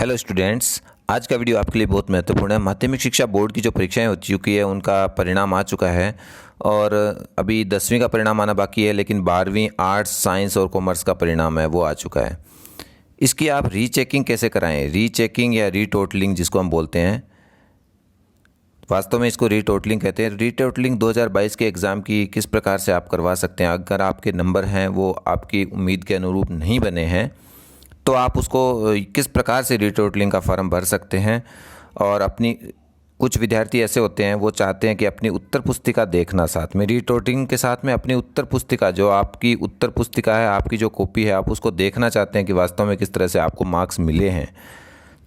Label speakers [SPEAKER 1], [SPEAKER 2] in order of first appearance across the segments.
[SPEAKER 1] Hello students, आज का video आपके लिए बहुत महत्वपूर्ण है। माध्यमिक शिक्षा बोर्ड की जो परीक्षाएं हो चुकी है उनका परिणाम आ चुका है और अभी 10वीं का परिणाम आना बाकी है, लेकिन 12वीं आर्ट्स, साइंस और कॉमर्स का परिणाम है वो आ चुका है। इसकी आप रीचेकिंग कैसे कराएं? रीचेकिंग या रीटोटलिंग जिसको हम बोलते हैं, वास्तव में इसको रीटोटलिंग कहते हैं। रीटोटलिंग 2022 के एग्ज़ाम की किस प्रकार से आप करवा सकते हैं? अगर आपके नंबर हैं वो आपकी उम्मीद के अनुरूप नहीं बने हैं तो आप उसको किस प्रकार से रीटोटलिंग का फॉर्म भर सकते हैं। और अपनी कुछ विद्यार्थी ऐसे होते हैं वो चाहते हैं कि अपनी उत्तर पुस्तिका देखना साथ में, रीटोटलिंग के साथ में अपनी उत्तर पुस्तिका, जो आपकी उत्तर पुस्तिका है, आपकी जो कॉपी है, आप उसको देखना चाहते हैं कि वास्तव में किस तरह से आपको मार्क्स मिले हैं।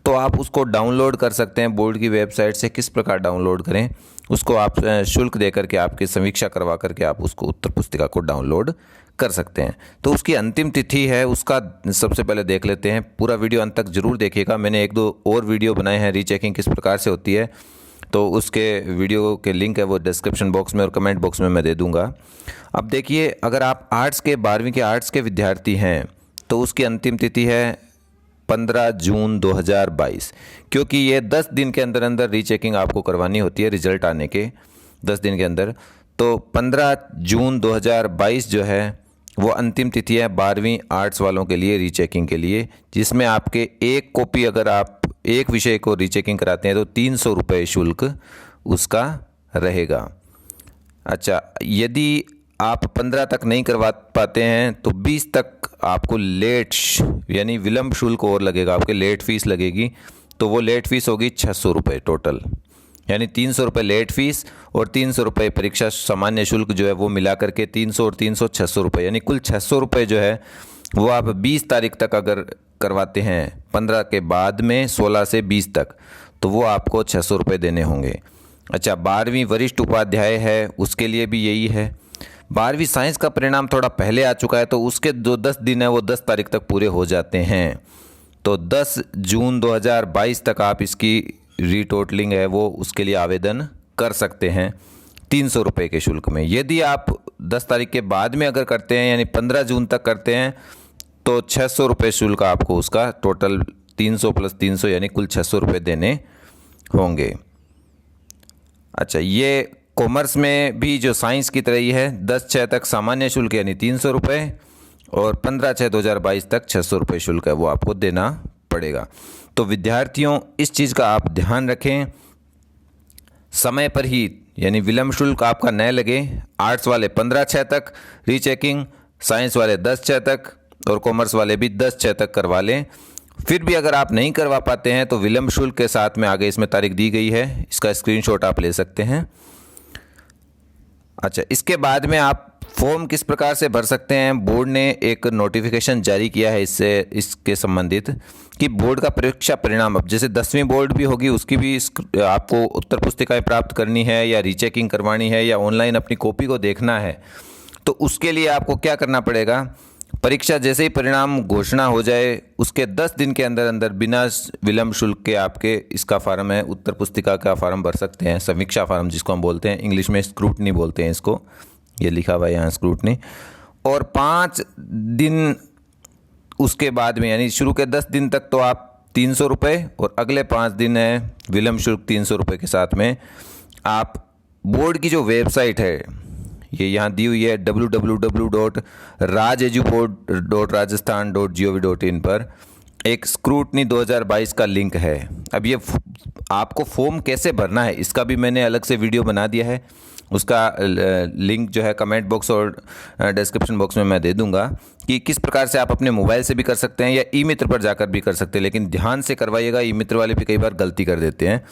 [SPEAKER 1] तो आप उसको डाउनलोड कर सकते हैं बोर्ड की वेबसाइट से। किस प्रकार डाउनलोड करें उसको आप शुल्क दे करके, आपकी समीक्षा करवा करके आप उसको उत्तर पुस्तिका को डाउनलोड कर सकते हैं। तो उसकी अंतिम तिथि है, उसका सबसे पहले देख लेते हैं। पूरा वीडियो अंत तक ज़रूर देखिएगा। मैंने एक दो और वीडियो बनाए हैं रीचेकिंग किस प्रकार से होती है, तो उसके वीडियो के लिंक है वो डिस्क्रिप्शन बॉक्स में और कमेंट बॉक्स में मैं दे दूंगा। अब देखिए, अगर आप आर्ट्स के 12वीं के आर्ट्स के विद्यार्थी हैं तो उसकी अंतिम तिथि है 15 जून 2022, क्योंकि ये 10 दिन के अंदर अंदर रीचेकिंग आपको करवानी होती है रिजल्ट आने के 10 दिन के अंदर। तो 15 जून 2022 जो है वो अंतिम तिथि है 12वीं आर्ट्स वालों के लिए रीचेकिंग के लिए, जिसमें आपके एक कॉपी, अगर आप एक विषय को रीचेकिंग कराते हैं तो 300 रुपये शुल्क उसका रहेगा। अच्छा, यदि आप 15 तक नहीं करवा पाते हैं तो 20 तक आपको लेट यानी विलंब शुल्क और लगेगा, आपके लेट फीस लगेगी। तो वो लेट फीस होगी 600 रुपये टोटल, यानी 300 रुपये लेट फीस और 300 रुपये परीक्षा सामान्य शुल्क जो है वो मिला करके 300 और 300 600 रुपये, यानी कुल 600 रुपये जो है वो आप 20 तारीख तक अगर करवाते हैं, 15 के बाद में 16 से 20 तक, तो वो आपको 600 रुपये देने होंगे। अच्छा, 12वीं वरिष्ठ उपाध्याय है उसके लिए भी यही है। 12वीं साइंस का परिणाम थोड़ा पहले आ चुका है तो उसके जो 10 दिन है वो 10 तारीख तक पूरे हो जाते हैं। तो 10 जून 2022 तक आप इसकी रीटोटलिंग है वो उसके लिए आवेदन कर सकते हैं 300 रुपये के शुल्क में। यदि आप 10 तारीख के बाद में अगर करते हैं, यानी 15 जून तक करते हैं, तो 600 रुपये शुल्क आपको उसका टोटल 300 प्लस 300 यानी कुल 600 रुपये देने होंगे। अच्छा, ये कॉमर्स में भी जो साइंस की तरह ही है, 10/6 तक सामान्य शुल्क यानी 300 रुपये और 15/6/2022 तक 600 रुपये शुल्क है वो आपको देना पड़ेगा। तो विद्यार्थियों, इस चीज़ का आप ध्यान रखें, समय पर ही, यानी विलंब शुल्क आपका न लगे। आर्ट्स वाले 15/6 तक रीचेकिंग, साइंस वाले 10/6 तक और कॉमर्स वाले भी 10/6 तक करवा लें। फिर भी अगर आप नहीं करवा पाते हैं तो विलंब शुल्क के साथ में आगे इसमें तारीख दी गई है, इसका स्क्रीनशॉट आप ले सकते हैं। अच्छा, इसके बाद में आप फॉर्म किस प्रकार से भर सकते हैं? बोर्ड ने एक नोटिफिकेशन जारी किया है इसके संबंधित कि बोर्ड का परीक्षा परिणाम, अब जैसे 10वीं बोर्ड भी होगी उसकी भी आपको उत्तर पुस्तिकाएं प्राप्त करनी है या रीचेकिंग करवानी है या ऑनलाइन अपनी कॉपी को देखना है, तो उसके लिए आपको क्या करना पड़ेगा? परीक्षा जैसे ही परिणाम घोषणा हो जाए उसके 10 दिन के अंदर अंदर बिना विलंब शुल्क के आपके इसका फार्म है, उत्तर पुस्तिका का फार्म भर सकते हैं। समीक्षा फार्म जिसको हम बोलते हैं, इंग्लिश में स्क्रूटनी बोलते हैं इसको, ये लिखा हुआ है यहाँ स्क्रूटनी। और 5 दिन उसके बाद में, यानी शुरू के 10 दिन तक तो आप 300 रुपये और अगले 5 दिन है विलंब शुल्क 300 रुपये के साथ में आप बोर्ड की जो वेबसाइट है, ये यहाँ दी हुई है www.rajeduboard.rajasthan.gov.in पर एक स्क्रूटनी 2022 का लिंक है। अब ये आपको फॉर्म कैसे भरना है इसका भी मैंने अलग से वीडियो बना दिया है, उसका लिंक जो है कमेंट बॉक्स और डिस्क्रिप्शन बॉक्स में मैं दे दूंगा कि किस प्रकार से आप अपने मोबाइल से भी कर सकते हैं या ई मित्र पर जाकर भी कर सकते हैं। लेकिन ध्यान से करवाइएगा, ई मित्र वाले भी कई बार गलती कर देते हैं।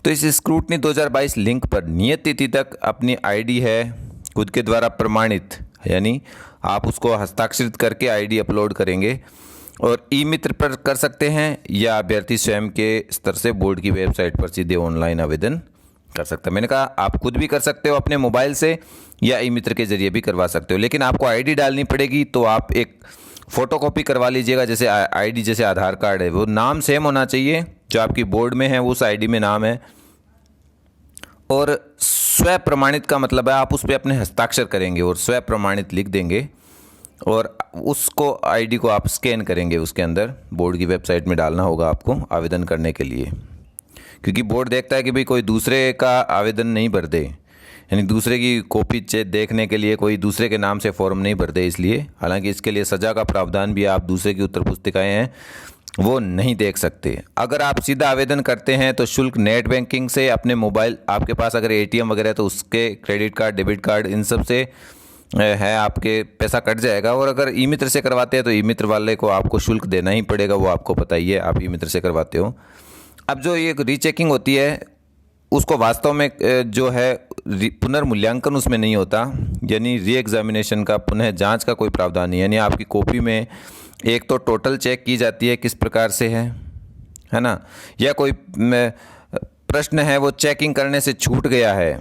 [SPEAKER 1] तो इस स्क्रूटनी 2022 लिंक पर नियत तिथि तक अपनी आईडी है खुद के द्वारा प्रमाणित, यानी आप उसको हस्ताक्षरित करके आईडी अपलोड करेंगे और ई मित्र पर कर सकते हैं या अभ्यर्थी स्वयं के स्तर से बोर्ड की वेबसाइट पर सीधे ऑनलाइन आवेदन कर सकते हैं। मैंने कहा आप खुद भी कर सकते हो अपने मोबाइल से या ई मित्र के जरिए भी करवा सकते हो, लेकिन आपको आईडी डालनी पड़ेगी। तो आप एक फ़ोटोकॉपी करवा लीजिएगा, जैसे आईडी जैसे आधार कार्ड है, वो नाम सेम होना चाहिए जो आपकी बोर्ड में है, उस आईडी में नाम है। और स्व प्रमाणित का मतलब है आप उस पर अपने हस्ताक्षर करेंगे और स्व प्रमाणित लिख देंगे और उसको आईडी को आप स्कैन करेंगे, उसके अंदर बोर्ड की वेबसाइट में डालना होगा आपको आवेदन करने के लिए। क्योंकि बोर्ड देखता है कि भाई कोई दूसरे का आवेदन नहीं भर दे, यानी दूसरे की कॉपी देखने के लिए कोई दूसरे के नाम से फॉर्म नहीं भर दे, इसलिए। हालांकि इसके लिए सज़ा का प्रावधान भी है, आप दूसरे की उत्तर पुस्तिकाएँ हैं वो नहीं देख सकते। अगर आप सीधा आवेदन करते हैं तो शुल्क नेट बैंकिंग से अपने मोबाइल, आपके पास अगर एटीएम वगैरह है तो उसके क्रेडिट कार्ड, डेबिट कार्ड, इन सब से है आपके पैसा कट जाएगा। और अगर ई मित्र से करवाते हैं तो ई मित्र वाले को आपको शुल्क देना ही पड़ेगा, वो आपको पता ही है, आप ई मित्र से करवाते हो। अब जो ये रीचेकिंग होती है उसको वास्तव में जो है पुनर्मूल्यांकन उसमें नहीं होता, यानी री एग्जामिनेशन का, पुनः जांच का कोई प्रावधान नहीं। यानी आपकी कॉपी में एक तो टोटल चेक की जाती है किस प्रकार से है ना, या कोई प्रश्न है वो चेकिंग करने से छूट गया है,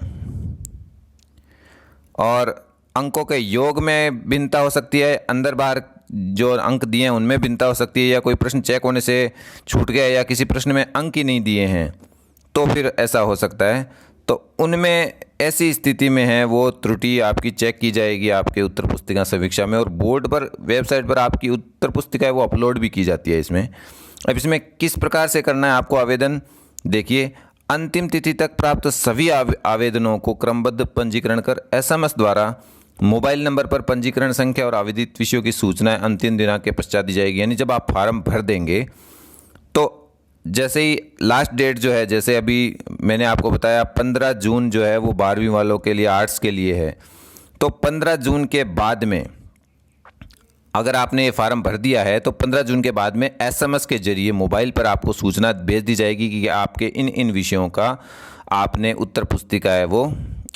[SPEAKER 1] और अंकों के योग में भिन्नता हो सकती है, अंदर बाहर जो अंक दिए हैं उनमें भिन्नता हो सकती है, या कोई प्रश्न चेक होने से छूट गया या किसी प्रश्न में अंक ही नहीं दिए हैं तो फिर ऐसा हो सकता है। तो उनमें ऐसी स्थिति में है वो त्रुटि आपकी चेक की जाएगी आपके उत्तर पुस्तिका समीक्षा में, और बोर्ड पर वेबसाइट पर आपकी उत्तर पुस्तिका है वो अपलोड भी की जाती है इसमें। अब इसमें किस प्रकार से करना है आपको आवेदन, देखिए, अंतिम तिथि तक प्राप्त सभी आवेदनों को क्रमबद्ध पंजीकरण कर एसएमएस द्वारा मोबाइल नंबर पर पंजीकरण संख्या और आवेदित विषयों की सूचनाएं अंतिम दिनांक के पश्चात दी जाएगी। यानी जब आप फार्म भर देंगे तो जैसे ही लास्ट डेट जो है, जैसे अभी मैंने आपको बताया 15 जून जो है वो 12वीं वालों के लिए, आर्ट्स के लिए है, तो 15 जून के बाद में अगर आपने ये फार्म भर दिया है तो 15 जून के बाद में एसएमएस के जरिए मोबाइल पर आपको सूचना भेज दी जाएगी कि आपके इन विषयों का आपने उत्तर पुस्तिका है वो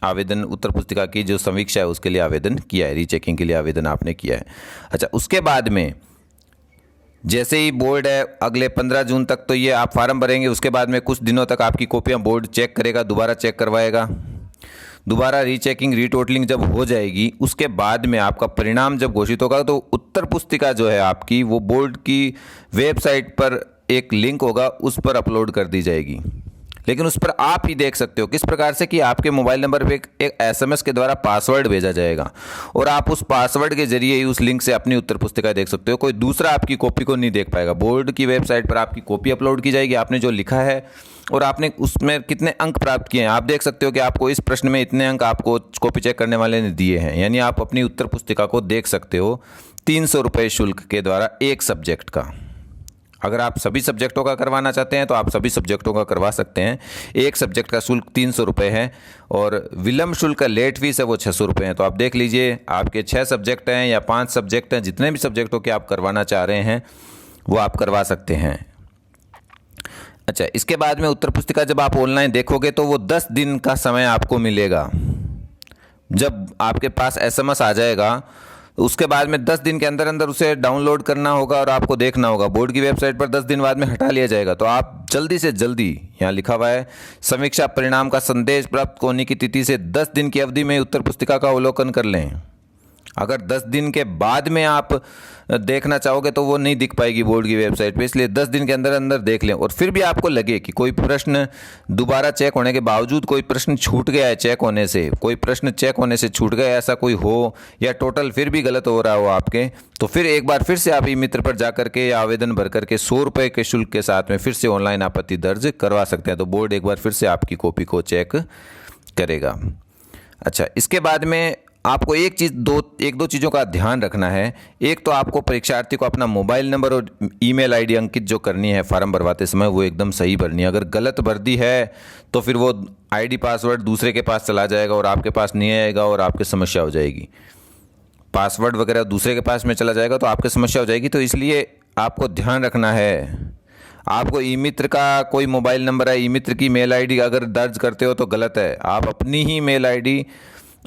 [SPEAKER 1] आवेदन, उत्तर पुस्तिका की जो समीक्षा है उसके लिए आवेदन किया है, रीचेकिंग के लिए आवेदन आपने किया है। अच्छा, उसके बाद में जैसे ही बोर्ड है अगले 15 जून तक तो ये आप फार्म भरेंगे, उसके बाद में कुछ दिनों तक आपकी कॉपियाँ बोर्ड चेक करेगा, दोबारा चेक करवाएगा, दोबारा रीचेकिंग, रीटोटलिंग जब हो जाएगी उसके बाद में आपका परिणाम जब घोषित होगा तो उत्तर पुस्तिका जो है आपकी वो बोर्ड की वेबसाइट पर एक लिंक होगा, उस पर अपलोड कर दी जाएगी। लेकिन उस पर आप ही देख सकते हो किस प्रकार से कि आपके मोबाइल नंबर पे एक एसएमएस के द्वारा पासवर्ड भेजा जाएगा, और आप उस पासवर्ड के जरिए ही उस लिंक से अपनी उत्तर पुस्तिका देख सकते हो। कोई दूसरा आपकी कॉपी को नहीं देख पाएगा। बोर्ड की वेबसाइट पर आपकी कॉपी अपलोड की जाएगी, आपने जो लिखा है और आपने उसमें कितने अंक प्राप्त किए हैं आप देख सकते हो कि आपको इस प्रश्न में इतने अंक आपको कॉपी चेक करने वाले ने दिए हैं। यानी आप अपनी उत्तर पुस्तिका को देख सकते हो 300 रुपये शुल्क के द्वारा एक सब्जेक्ट का। अगर आप सभी सब्जेक्टों का करवाना चाहते हैं तो आप सभी सब्जेक्टों का करवा सकते हैं। एक सब्जेक्ट का शुल्क 300 रुपये है, और विलम्ब शुल्क का लेट फीस है वो 600 रुपये है। तो आप देख लीजिए, आपके 6 सब्जेक्ट हैं या 5 सब्जेक्ट हैं, जितने भी सब्जेक्टों के आप करवाना चाह रहे हैं वो आप करवा सकते हैं। अच्छा, इसके बाद में उत्तर पुस्तिका जब आप ऑनलाइन देखोगे तो वो 10 दिन का समय आपको मिलेगा। जब आपके पास एसएमएस आ जाएगा उसके बाद में 10 दिन के अंदर अंदर उसे डाउनलोड करना होगा और आपको देखना होगा। बोर्ड की वेबसाइट पर 10 दिन बाद में हटा लिया जाएगा। तो आप जल्दी से जल्दी, यहाँ लिखा हुआ है समीक्षा परिणाम का संदेश प्राप्त होने की तिथि से 10 दिन की अवधि में उत्तर पुस्तिका का अवलोकन कर लें। अगर 10 दिन के बाद में आप देखना चाहोगे तो वो नहीं दिख पाएगी बोर्ड की वेबसाइट पे, इसलिए 10 दिन के अंदर अंदर देख लें। और फिर भी आपको लगे कि कोई प्रश्न दोबारा चेक होने के बावजूद कोई प्रश्न छूट गया है, चेक होने से कोई प्रश्न चेक होने से छूट गया, ऐसा कोई हो, या टोटल फिर भी गलत हो रहा हो आपके, तो फिर एक बार फिर से आप ई मित्र पर जा करके या आवेदन भर करके 100 रुपये के शुल्क के साथ में फिर से ऑनलाइन आपत्ति दर्ज करवा सकते हैं। तो बोर्ड एक बार फिर से आपकी कॉपी को चेक करेगा। अच्छा, इसके बाद में आपको एक दो चीज़ों का ध्यान रखना है। एक तो आपको परीक्षार्थी को अपना मोबाइल नंबर और ईमेल आईडी अंकित जो करनी है फॉर्म भरवाते समय वो एकदम सही भरनी है। अगर गलत भर दी है तो फिर वो आईडी पासवर्ड दूसरे के पास चला जाएगा और आपके पास नहीं आएगा और आपकी समस्या हो जाएगी। पासवर्ड वगैरह दूसरे के पास में चला जाएगा तो आपकी समस्या हो जाएगी। तो इसलिए आपको ध्यान रखना है, आपको ई मित्र का कोई मोबाइल नंबर है, ई मित्र की मेल आईडी अगर दर्ज करते हो तो गलत है। आप अपनी ही मेल आईडी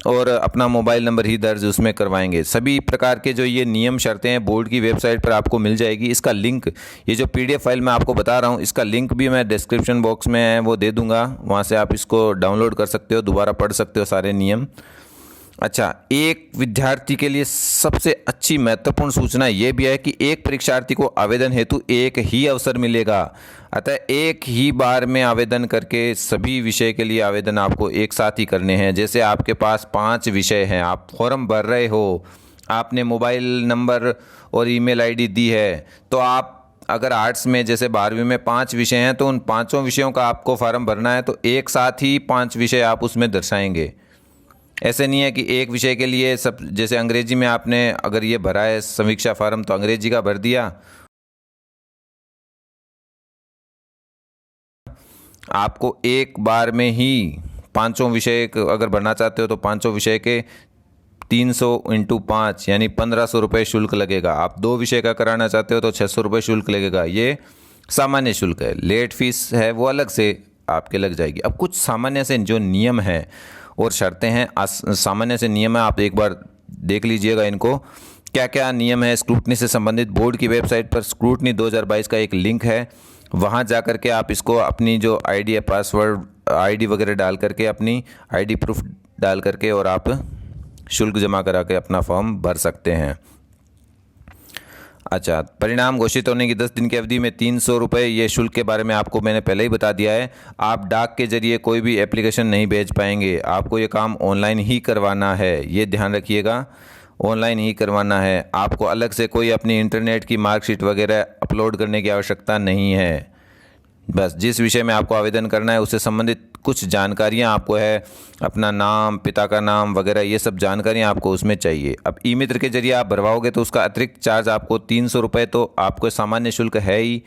[SPEAKER 1] और अपना मोबाइल नंबर ही दर्ज उसमें करवाएंगे। सभी प्रकार के जो ये नियम शर्तें हैं बोर्ड की वेबसाइट पर आपको मिल जाएगी। इसका लिंक, ये जो पीडीएफ फाइल मैं आपको बता रहा हूँ, इसका लिंक भी मैं डिस्क्रिप्शन बॉक्स में वो दे दूँगा, वहाँ से आप इसको डाउनलोड कर सकते हो, दोबारा पढ़ सकते हो सारे नियम। अच्छा, एक विद्यार्थी के लिए सबसे अच्छी महत्वपूर्ण सूचना ये भी है कि एक परीक्षार्थी को आवेदन हेतु एक ही अवसर मिलेगा। अतः एक ही बार में आवेदन करके सभी विषय के लिए आवेदन आपको एक साथ ही करने हैं। जैसे आपके पास 5 विषय हैं, आप फॉर्म भर रहे हो, आपने मोबाइल नंबर और ईमेल आईडी दी है, तो आप अगर आर्ट्स में जैसे 12वीं में 5 विषय हैं तो उन पाँचों विषयों का आपको फार्म भरना है, तो एक साथ ही 5 विषय आप उसमें दर्शाएंगे। ऐसे नहीं है कि एक विषय के लिए सब, जैसे अंग्रेजी में आपने अगर ये भरा है समीक्षा फार्म तो अंग्रेजी का भर दिया, आपको एक बार में ही पाँचों विषय अगर भरना चाहते हो तो पाँचों विषय के 300 × 5 यानी 1500 रुपये शुल्क लगेगा। आप 2 विषय का कराना चाहते हो तो 600 रुपये शुल्क लगेगा। ये सामान्य शुल्क है। लेट फीस है वो अलग से आपके लग जाएगी। अब कुछ सामान्य से जो नियम हैं और शर्तें हैं, सामान्य से नियम है, आप एक बार देख लीजिएगा इनको क्या क्या नियम है स्क्रूटनी से संबंधित। बोर्ड की वेबसाइट पर स्क्रूटनी 2022 का एक लिंक है, वहाँ जा कर के आप इसको अपनी जो आईडी है, पासवर्ड, आईडी वगैरह डाल करके, अपनी आईडी प्रूफ डाल करके और आप शुल्क जमा करा के अपना फॉर्म भर सकते हैं। अच्छा, परिणाम घोषित होने की 10 दिन की अवधि में 300 रुपये, ये शुल्क के बारे में आपको मैंने पहले ही बता दिया है। आप डाक के जरिए कोई भी एप्लीकेशन नहीं भेज पाएंगे, आपको ये काम ऑनलाइन ही करवाना है, ये ध्यान रखिएगा, ऑनलाइन ही करवाना है। आपको अलग से कोई अपनी इंटरनेट की मार्कशीट वगैरह अपलोड करने की आवश्यकता नहीं है। बस जिस विषय में आपको आवेदन करना है उससे संबंधित कुछ जानकारियां आपको है, अपना नाम, पिता का नाम वगैरह, ये सब जानकारियां आपको उसमें चाहिए। अब ई मित्र के जरिए आप भरवाओगे तो उसका अतिरिक्त चार्ज आपको 300 रुपये तो आपको सामान्य शुल्क है ही।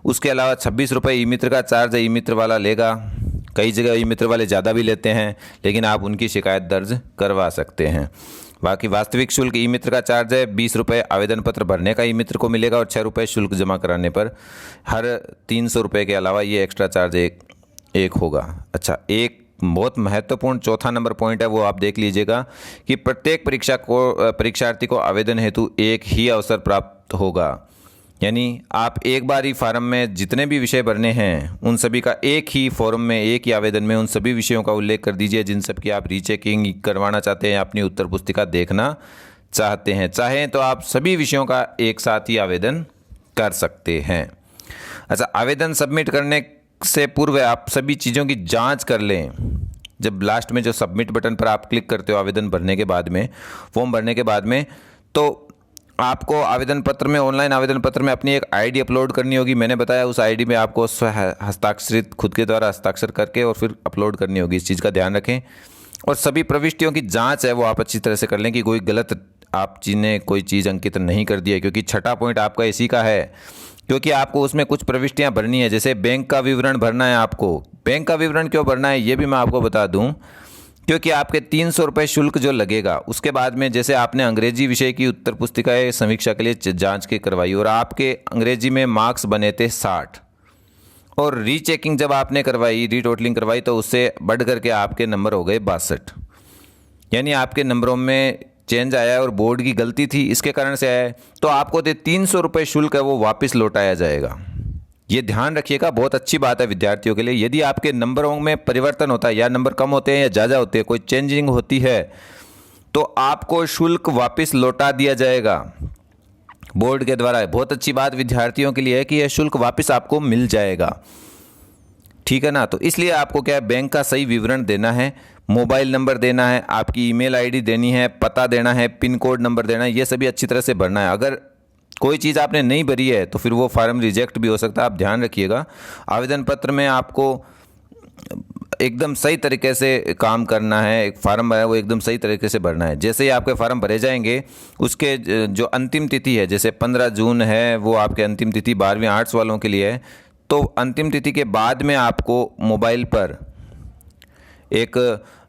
[SPEAKER 1] उसके अलावा 26 रुपये ई मित्र का चार्ज ई मित्र वाला लेगा। कई जगह ई मित्र वाले ज़्यादा भी लेते हैं, लेकिन आप उनकी शिकायत दर्ज करवा सकते हैं। बाकी वास्तविक शुल्क ई मित्र का चार्ज है 20 रुपये आवेदन पत्र भरने का ई मित्र को मिलेगा और 6 रुपये शुल्क जमा कराने पर। हर 300 रुपये के अलावा ये एक्स्ट्रा चार्ज एक होगा। अच्छा, एक बहुत महत्वपूर्ण चौथा नंबर पॉइंट है, वो आप देख लीजिएगा कि प्रत्येक परीक्षार्थी को आवेदन हेतु एक ही अवसर प्राप्त होगा। यानी आप एक बार ही फार्म में जितने भी विषय भरने हैं उन सभी का एक ही फॉर्म में, एक ही आवेदन में उन सभी विषयों का उल्लेख कर दीजिए जिन सब की आप रीचेकिंग करवाना चाहते हैं, अपनी उत्तर पुस्तिका देखना चाहते हैं। चाहें तो आप सभी विषयों का एक साथ ही आवेदन कर सकते हैं। अच्छा, आवेदन सबमिट करने से पूर्व आप सभी चीज़ों की जांच कर लें। जब लास्ट में जो सबमिट बटन पर आप क्लिक करते हो आवेदन भरने के बाद में, फॉर्म भरने के बाद में, तो आपको आवेदन पत्र में, ऑनलाइन आवेदन पत्र में अपनी एक आईडी अपलोड करनी होगी। मैंने बताया उस आईडी में आपको हस्ताक्षरित, खुद के द्वारा हस्ताक्षर करके और फिर अपलोड करनी होगी। इस चीज़ का ध्यान रखें। और सभी प्रविष्टियों की जांच है वो आप अच्छी तरह से कर लें कि कोई गलत आप ने कोई चीज़ अंकित नहीं कर दी है, क्योंकि छठा पॉइंट आपका इसी का है, क्योंकि आपको उसमें कुछ प्रविष्टियां भरनी है। जैसे बैंक का विवरण भरना है आपको। बैंक का विवरण क्यों भरना है ये भी मैं आपको बता दूं, क्योंकि आपके 300 रुपये शुल्क जो लगेगा उसके बाद में, जैसे आपने अंग्रेजी विषय की उत्तर पुस्तिकाएं समीक्षा के लिए जांच के करवाई और आपके अंग्रेजी में मार्क्स बने थे 60 और रीचेकिंग जब आपने करवाई, रीटोटलिंग करवाई, तो उससे बढ़ करके आपके नंबर हो गए 62। यानी आपके नंबरों में चेंज आया है और बोर्ड की गलती थी, इसके कारण से आया है। तो आपको 300 रुपये शुल्क है वो वापस लौटाया जाएगा। ये ध्यान रखिएगा, बहुत अच्छी बात है विद्यार्थियों के लिए। यदि आपके नंबरों में परिवर्तन होता है, या नंबर कम होते हैं या ज़्यादा होते हैं, कोई चेंजिंग होती है, तो आपको शुल्क वापस लौटा दिया जाएगा बोर्ड के द्वारा। बहुत अच्छी बात विद्यार्थियों के लिए है कि यह शुल्क वापस आपको मिल जाएगा, ठीक है ना। तो इसलिए आपको क्या है, बैंक का सही विवरण देना है, मोबाइल नंबर देना है, आपकी ईमेल आईडी देनी है, पता देना है, पिन कोड नंबर देना है, ये सभी अच्छी तरह से भरना है। अगर कोई चीज़ आपने नहीं भरी है तो फिर वो फार्म रिजेक्ट भी हो सकता है, आप ध्यान रखिएगा। आवेदन पत्र में आपको एकदम सही तरीके से काम करना है। एक फार्म है वो एकदम सही तरीके से भरना है। जैसे ही आपके फार्म भरे जाएंगे, उसके जो अंतिम तिथि है, जैसे 15 जून है वो आपके अंतिम तिथि 12वीं आर्ट्स वालों के लिए है, तो अंतिम तिथि के बाद में आपको मोबाइल पर एक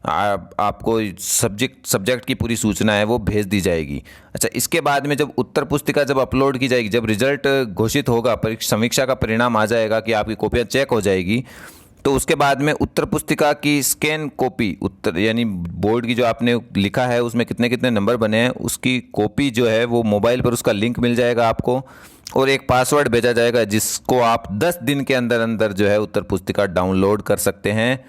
[SPEAKER 1] आपको सब्जेक्ट की पूरी सूचना है वो भेज दी जाएगी। अच्छा, इसके बाद में जब उत्तर पुस्तिका जब अपलोड की जाएगी, जब रिजल्ट घोषित होगा, समीक्षा का परिणाम आ जाएगा कि आपकी कॉपियाँ चेक हो जाएगी, तो उसके बाद में उत्तर पुस्तिका की स्कैन कॉपी, उत्तर यानी बोर्ड की जो आपने लिखा है उसमें कितने कितने नंबर बने हैं, उसकी कॉपी जो है वो मोबाइल पर उसका लिंक मिल जाएगा आपको, और एक पासवर्ड भेजा जाएगा जिसको आप 10 दिन के अंदर अंदर जो है उत्तर पुस्तिका डाउनलोड कर सकते हैं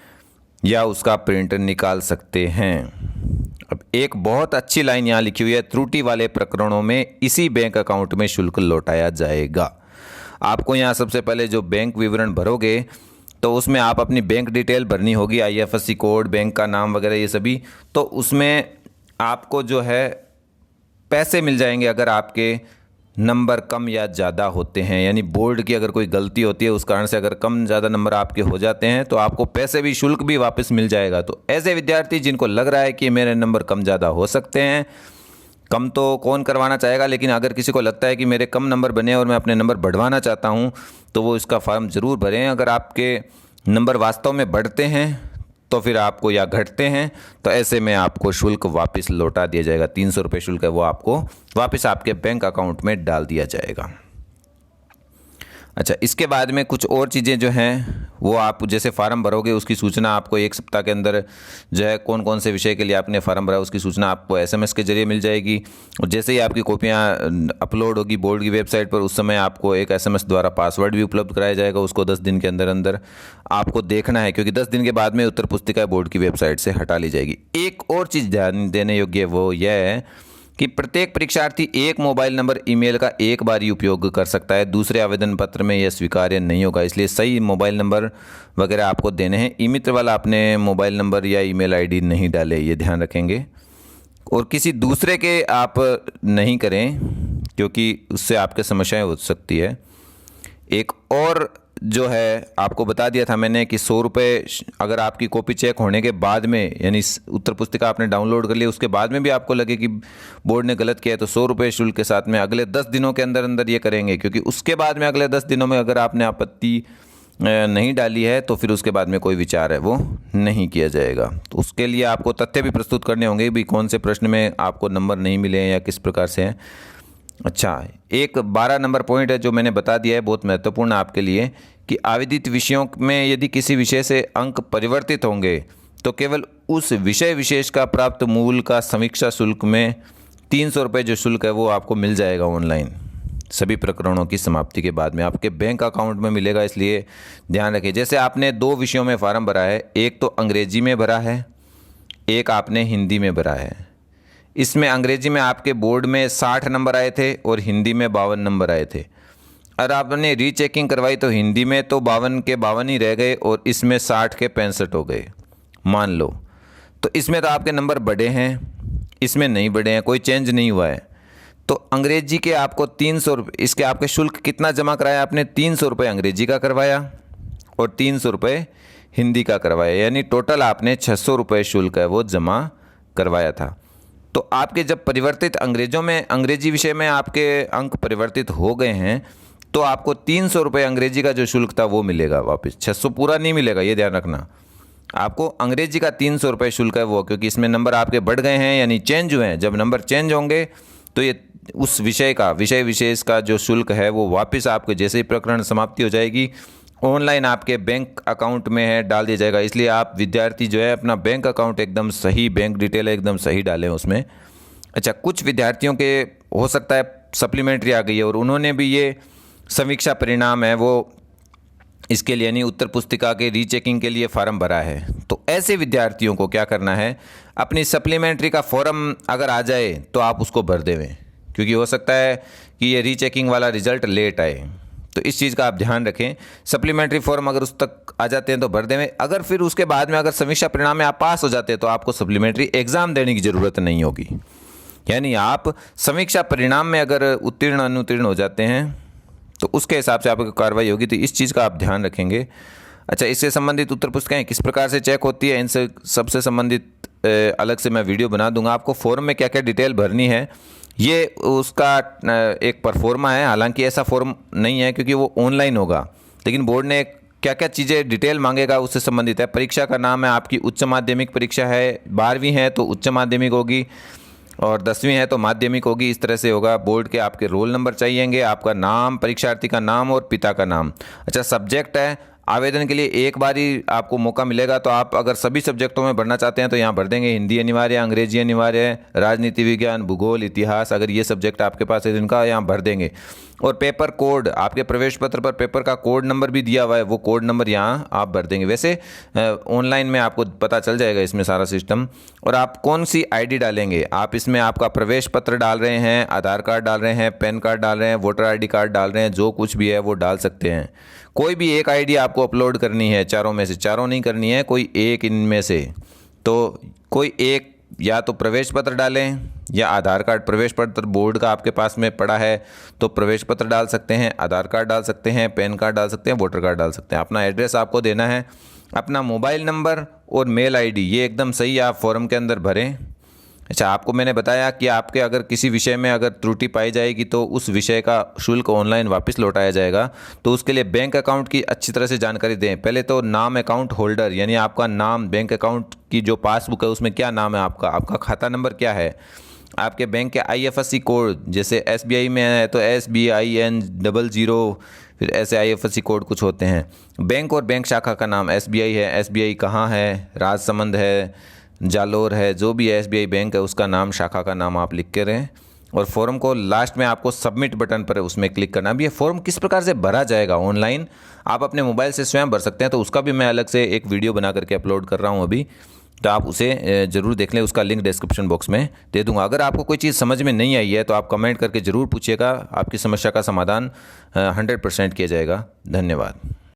[SPEAKER 1] या उसका प्रिंट निकाल सकते हैं। अब एक बहुत अच्छी लाइन यहाँ लिखी हुई है, त्रुटि वाले प्रकरणों में इसी बैंक अकाउंट में शुल्क लौटाया जाएगा। आपको यहाँ सबसे पहले जो बैंक विवरण भरोगे तो उसमें आप अपनी बैंक डिटेल भरनी होगी, IFSC कोड, बैंक का नाम वगैरह ये सभी। तो उसमें आपको जो है पैसे मिल जाएंगे अगर आपके नंबर कम या ज़्यादा होते हैं, यानी बोर्ड की अगर कोई गलती होती है उस कारण से अगर कम ज़्यादा नंबर आपके हो जाते हैं तो आपको पैसे भी, शुल्क भी वापस मिल जाएगा। तो ऐसे विद्यार्थी जिनको लग रहा है कि मेरे नंबर कम ज़्यादा हो सकते हैं, कम तो कौन करवाना चाहेगा, लेकिन अगर किसी को लगता है कि मेरे कम नंबर बने और मैं अपने नंबर बढ़वाना चाहता हूँ तो वो इसका फॉर्म ज़रूर भरें। अगर आपके नंबर वास्तव में बढ़ते हैं तो फिर आपको, या घटते हैं तो ऐसे में आपको शुल्क वापस लौटा दिया जाएगा। 300 रुपये शुल्क है वो आपको वापस आपके बैंक अकाउंट में डाल दिया जाएगा। अच्छा, इसके बाद में कुछ और चीज़ें जो हैं वो आप जैसे फार्म भरोगे उसकी सूचना आपको 1 सप्ताह के अंदर जो है कौन कौन से विषय के लिए आपने फार्म भरा उसकी सूचना आपको SMS के जरिए मिल जाएगी। और जैसे ही आपकी कॉपियाँ अपलोड होगी बोर्ड की वेबसाइट पर, उस समय आपको एक SMS द्वारा पासवर्ड भी उपलब्ध कराया जाएगा। उसको 10 दिन के अंदर अंदर आपको देखना है, क्योंकि 10 दिन के बाद में उत्तर पुस्तिका बोर्ड की वेबसाइट से हटा ली जाएगी। एक और चीज़ ध्यान देने योग्य वो यह है कि प्रत्येक परीक्षार्थी एक मोबाइल नंबर, ईमेल का एक बार ही उपयोग कर सकता है। दूसरे आवेदन पत्र में यह स्वीकार्य नहीं होगा, इसलिए सही मोबाइल नंबर वगैरह आपको देने हैं। ई मित्र वाला अपने मोबाइल नंबर या ईमेल आईडी नहीं डाले, ये ध्यान रखेंगे। और किसी दूसरे के आप नहीं करें, क्योंकि उससे आपके समस्याएं हो सकती है। एक और जो है आपको बता दिया था मैंने कि 100 रुपये अगर आपकी कॉपी चेक होने के बाद में, यानी उत्तर पुस्तिका आपने डाउनलोड कर लिया उसके बाद में भी आपको लगे कि बोर्ड ने गलत किया है, तो 100 रुपये शुल्क के साथ में अगले 10 दिनों के अंदर अंदर ये करेंगे। क्योंकि उसके बाद में अगले 10 दिनों में अगर आपने आपत्ति नहीं डाली है तो फिर उसके बाद में कोई विचार है वो नहीं किया जाएगा। तो उसके लिए आपको तथ्य भी प्रस्तुत करने होंगे भी कौन से प्रश्न में आपको नंबर नहीं मिले हैं या किस प्रकार से हैं। अच्छा, एक 12 नंबर पॉइंट है जो मैंने बता दिया है, बहुत महत्वपूर्ण आपके लिए, कि आवेदित विषयों में यदि किसी विषय से अंक परिवर्तित होंगे तो केवल उस विषय विशेष का प्राप्त मूल का समीक्षा शुल्क में 300 रुपये जो शुल्क है वो आपको मिल जाएगा ऑनलाइन। सभी प्रकरणों की समाप्ति के बाद में आपके बैंक अकाउंट में मिलेगा, इसलिए ध्यान रखें। जैसे आपने 2 विषयों में फार्म भरा है, एक तो अंग्रेजी में भरा है, एक आपने हिंदी में भरा है। इसमें अंग्रेजी में आपके बोर्ड में 60 नंबर आए थे और हिंदी में 52 नंबर आए थे। और आपने रीचेकिंग करवाई तो हिंदी में तो 52 के 52 ही रह गए और इसमें 60 के 65 हो गए, मान लो। तो इसमें तो आपके नंबर बढ़े हैं, इसमें नहीं बढ़े हैं, कोई चेंज नहीं हुआ है। तो अंग्रेजी के आपको 300 रुपये, इसके आपके शुल्क कितना जमा कराया आपने? 300 रुपये अंग्रेजी का करवाया और 300 रुपये हिंदी का करवाया, यानी टोटल आपने 600 रुपये शुल्क है वो जमा करवाया था। तो आपके जब परिवर्तित अंग्रेजी विषय में आपके अंक परिवर्तित हो गए हैं तो आपको 300 रुपये अंग्रेजी का जो शुल्क था वो मिलेगा वापस, 600 पूरा नहीं मिलेगा, ये ध्यान रखना। आपको अंग्रेजी का 300 रुपये शुल्क है वो, क्योंकि इसमें नंबर आपके बढ़ गए हैं यानी चेंज हुए हैं। जब नंबर चेंज होंगे तो ये उस विषय विशेष का जो शुल्क है वो वापस आपको, जैसे ही प्रकरण समाप्ति हो जाएगी, ऑनलाइन आपके बैंक अकाउंट में है डाल दिया जाएगा। इसलिए आप विद्यार्थी जो है अपना बैंक अकाउंट एकदम सही, बैंक डिटेल एकदम सही डालें उसमें। अच्छा, कुछ विद्यार्थियों के हो सकता है सप्लीमेंट्री आ गई है और उन्होंने भी ये समीक्षा परिणाम है वो इसके लिए, यानी उत्तर पुस्तिका के रीचेकिंग के लिए फार्म भरा है। तो ऐसे विद्यार्थियों को क्या करना है, अपनी सप्लीमेंट्री का फॉर्म अगर आ जाए तो आप उसको भर देवें, क्योंकि हो सकता है कि ये रीचेकिंग वाला रिजल्ट लेट आए। तो इस चीज़ का आप ध्यान रखें। सप्लीमेंट्री फॉर्म अगर उस तक आ जाते हैं तो भर देवें। अगर फिर उसके बाद में अगर समीक्षा परिणाम में आप पास हो जाते हैं तो आपको सप्लीमेंट्री एग्ज़ाम देने की ज़रूरत नहीं होगी। यानी आप समीक्षा परिणाम में अगर उत्तीर्ण अनुत्तीर्ण हो जाते हैं तो उसके हिसाब से आपकी कार्रवाई होगी। तो इस चीज़ का आप ध्यान रखेंगे। अच्छा, इससे संबंधित उत्तर पुस्तिकाएँ किस प्रकार से चेक होती है, इनसे सबसे संबंधित अलग से मैं वीडियो बना दूंगा। आपको फॉर्म में क्या क्या डिटेल भरनी है ये उसका एक परफॉर्मा है। हालांकि ऐसा फॉर्म नहीं है क्योंकि वो ऑनलाइन होगा, लेकिन बोर्ड ने क्या क्या चीज़ें डिटेल मांगेगा उससे संबंधित है। परीक्षा का नाम है आपकी उच्च माध्यमिक परीक्षा है, 12वीं है तो उच्च माध्यमिक होगी और 10वीं है तो माध्यमिक होगी। इस तरह से होगा। बोर्ड के आपके रोल नंबर चाहिएंगे, आपका नाम, परीक्षार्थी का नाम और पिता का नाम। अच्छा, सब्जेक्ट है, आवेदन के लिए एक बार ही आपको मौका मिलेगा, तो आप अगर सभी सब्जेक्टों में भरना चाहते हैं तो यहाँ भर देंगे। हिंदी अनिवार्य है, अंग्रेजी अनिवार्य है, राजनीति विज्ञान, भूगोल, इतिहास, अगर ये सब्जेक्ट आपके पास है तो इनका यहाँ भर देंगे। और पेपर कोड, आपके प्रवेश पत्र पर पेपर का कोड नंबर भी दिया हुआ है, वो कोड नंबर यहाँ आप भर देंगे। वैसे ऑनलाइन में आपको पता चल जाएगा इसमें सारा सिस्टम। और आप कौन सी ID डालेंगे, आप इसमें आपका प्रवेश पत्र डाल रहे हैं, आधार कार्ड डाल रहे हैं, पैन कार्ड डाल रहे हैं, वोटर ID कार्ड डाल रहे हैं, जो कुछ भी है वो डाल सकते हैं। कोई भी एक ID आपको अपलोड करनी है, चारों में से, चारों नहीं करनी है, कोई एक इनमें से। तो कोई एक या तो प्रवेश पत्र डालें या आधार कार्ड। प्रवेश पत्र बोर्ड का आपके पास में पड़ा है तो प्रवेश पत्र डाल सकते हैं, आधार कार्ड डाल सकते हैं, पैन कार्ड डाल सकते हैं, वोटर कार्ड डाल सकते हैं। अपना एड्रेस आपको देना है, अपना मोबाइल नंबर और मेल आईडी, ये एकदम सही आप फॉर्म के अंदर भरें। अच्छा, आपको मैंने बताया कि आपके अगर किसी विषय में अगर त्रुटि पाई जाएगी तो उस विषय का शुल्क ऑनलाइन वापस लौटाया जाएगा। तो उसके लिए बैंक अकाउंट की अच्छी तरह से जानकारी दें। पहले तो नाम अकाउंट होल्डर, यानी आपका नाम, बैंक अकाउंट की जो पासबुक है उसमें क्या नाम है आपका, आपका खाता नंबर क्या है, आपके बैंक के IFSC कोड, जैसे SBI में है तो SBIN00, फिर ऐसे IFSC कोड कुछ होते हैं। बैंक और बैंक शाखा का नाम, SBI है, SBI कहाँ है, राजसमंद है, जालोर है, जो भी SBI बैंक है उसका नाम, शाखा का नाम आप लिख के रहें। और फॉर्म को लास्ट में आपको सबमिट बटन पर उसमें क्लिक करना। अब ये फॉर्म किस प्रकार से भरा जाएगा ऑनलाइन, आप अपने मोबाइल से स्वयं भर सकते हैं, तो उसका भी मैं अलग से एक वीडियो बना करके अपलोड कर रहा हूँ अभी, तो आप उसे ज़रूर देख लें। उसका लिंक डिस्क्रिप्शन बॉक्स में दे दूंगा। अगर आपको कोई चीज़ समझ में नहीं आई है तो आप कमेंट करके ज़रूर पूछिएगा, आपकी समस्या का समाधान 100% किया जाएगा। धन्यवाद।